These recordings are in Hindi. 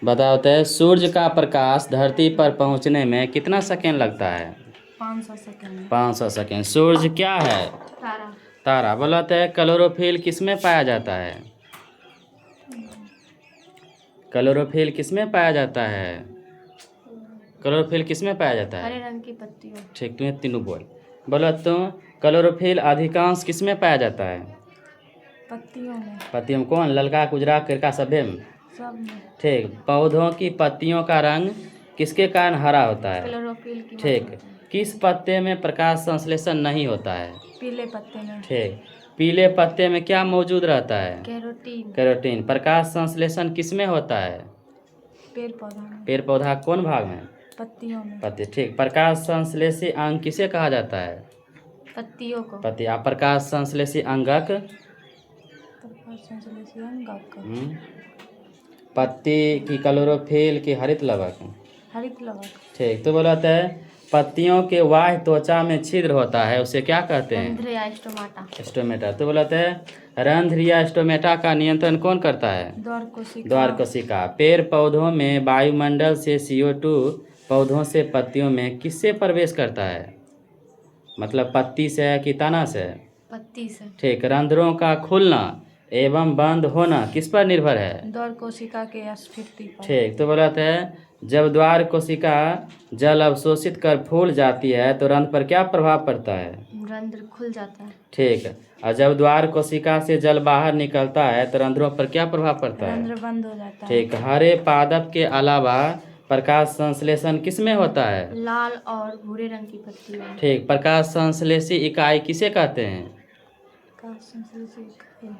बताओ तो सूर्य का प्रकाश धरती पर पहुंचने में कितना सेकेंड लगता है? 500 सेकंड। 500 सेकेंड। सूर्य क्या है? तारा। तारा। बोला तो क्लोरोफिल किसमें पाया जाता है? क्लोरोफिल किसमें पाया जाता है? क्लोरोफिल किसमें पाया जाता है? हरे रंग की पत्तियों। ठीक, तुम्हें तीनों बोल। बोला तो क्लोरोफिल अधिकांश किसमें पाया जाता है? पत्तियों में। पत्तियों में। कौन? ललका, उजरा, करका, सभे में। सब में। ठीक। पौधों की पत्तियों का रंग किसके कारण हरा होता है? क्लोरोफिल की ठीक। मदद से। किस पत्ते में प्रकाश संश्लेषण नहीं होता है? पीले पत्ते में। ठीक। पीले पत्ते में क्या मौजूद रहता है? कैरोटीन। कैरोटीन। प्रकाश संश्लेषण किसमें होता है? पेड़ पौधा में। पेड़ पौधा कौन भाग में? पत्तियों में। पत्ती। ठीक। प्रकाश संश्लेषी अंग किसे कहा जाता है? पत्तियों को। पत्ती। आप प्रकाश संश्लेषी अंगक? प्रकाश संश्लेषी अंगक। पत्ती की क्लोरोफिल की हरित लवक? हरित लवक। ठीक। तो बोला है पत्तियों के बाह्य त्वचा में छिद्र होता है, उसे क्या कहते हैं? रंध्र या स्टोमाटा। स्टोमेटा। तो बोला है रंध्र या स्टोमेटा का नियंत्रण कौन करता है? द्वार कोशिका। द्वार कोशिका। पेड़ पौधों में वायुमंडल से CO2 पौधों से पत्तियों में किससे प्रवेश करता है? मतलब पत्ती से कि तना से? पत्ती से। ठीक। रंध्रों का खुलना एवं बंद होना किस पर निर्भर है? द्वार कोशिका के स्फीति पर। ठीक। तो बोला है जब द्वार कोशिका जल अवशोषित कर फूल जाती है तो रंध्र पर क्या प्रभाव पड़ता है? रंध्र खुल जाता है। ठीक। और जब द्वार कोशिका से जल बाहर निकलता है तो रंध्रों पर क्या प्रभाव पड़ता है? रंध्र बंद हो जाता है। ठीक। हरे पादप के अलावा प्रकाश संश्लेषण किस में होता है? लाल और भूरे रंग की पत्तियां। ठीक। प्रकाश संश्लेषी इकाई किसे कहते हैं? प्रकाश संश्लेषी इकाई।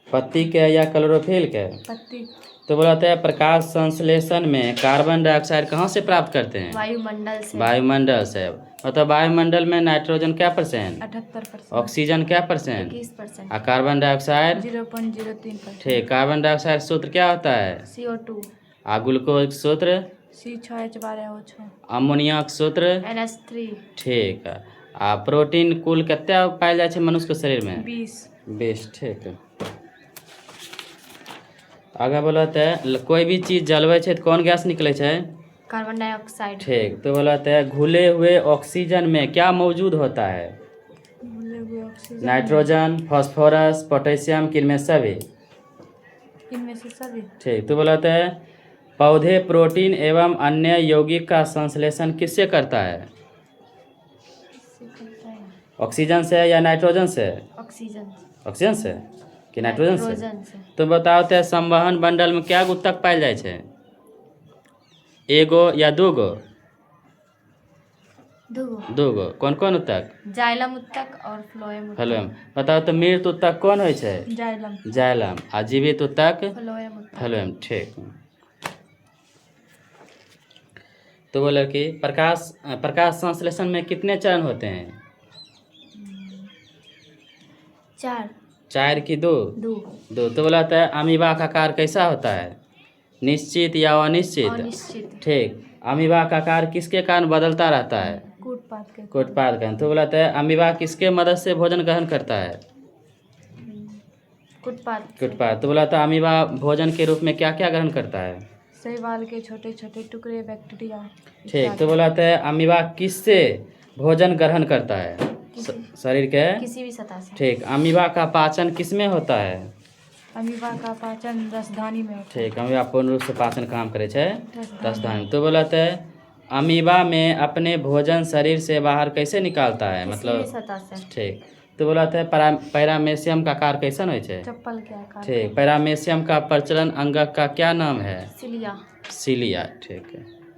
पत्ती के या क्लोरोफिल के? पत्ती। तो बोलते हैं प्रकाश संश्लेषण में कार्बन डाइऑक्साइड कहाँ से प्राप्त करते हैं? वायुमंडल से। वायुमंडल से। मतलब वायुमंडल में नाइट्रोजन क्या %? 78%। ऑक्सीजन क्या %? 21%। और कार्बन डाइऑक्साइड? 0.03%। ठीक। कार्बन डाइऑक्साइड सूत्र क्या होता है? CO2। और ग्लूकोज सूत्र? C6H12O6। अमोनियक सूत्र? NH3। ठीक। आ प्रोटीन कुल कितना पायल जाए मनुष्य के शरीर में? 20। ठीक। आगे बोलते है कोई भी चीज जलवे तो कौन गैस निकले? Carbon dioxide. ठीक। तो बोलते है घुले हुए ऑक्सीजन में क्या मौजूद होता है? घुले हुए ऑक्सीजन। नाइट्रोजन, फास्फोरस, पोटेशियम, किनमें सभी? इनमें से सभी। ठीक। तो बोलते है पौधे प्रोटीन एवं अन्य यौगिक का संश्लेषण किससे करता है? ऑक्सीजन से या नाइट्रोजन से? ऑक्सीजन। ऑक्सीजन से कि नाइट्रोजन से? से। तो बताओ तो संवहन मंडल में क्या ऊतक पायल जाए छे? एगो या दूगो? दूगो। कौन कौन ऊतक? जाइलम ऊतक और फ्लोएम ऊतक। फ्लोएम। बताओ तो मृत ऊतक कौन होय छे? जाइलम। जाइलम। आ जीवित ऊतक? फ्लोएम ऊतक। फ्लोएम। ठीक। तो बोले कि प्रकाश संश्लेषण में कितने चरण होते हैं? 4। 4 की 2? 2। तो बोला है अमीबा का आकार कैसा होता है? निश्चित या अनिश्चित? अनिश्चित। ठीक। अमीबा का आकार किसके कारण बदलता रहता है? कूटपाद का। तो बोला है अमीबा किसके मदद से भोजन ग्रहण करता है? कूटपाद। तो बोला था अमीबा भोजन के रूप में क्या क्या ग्रहण करता है? शैवाल के छोटे छोटे टुकड़े, बैक्टीरिया। ठीक। तो बोला था अमीबा किससे भोजन ग्रहण करता है? शरीर के किसी भी सतह से। ठीक। अमीबा का पाचन किसमें होता है? अमीबा का पाचन रसधानी में होता है। ठीक। अमीबा पूर्ण रूप से पाचन काम करे छे रसधानी। तो बोला था अमीबा में अपने भोजन शरीर से बाहर कैसे निकालता है? मतलब सतह से। ठीक। तो बोला था पैरामेशियम का आकार कैसन हो? चप्पल के आकार। ठीक। पैरामेशियम का प्रचलन अंगक का क्या नाम है? सिलिया। सिलिया। ठीक है।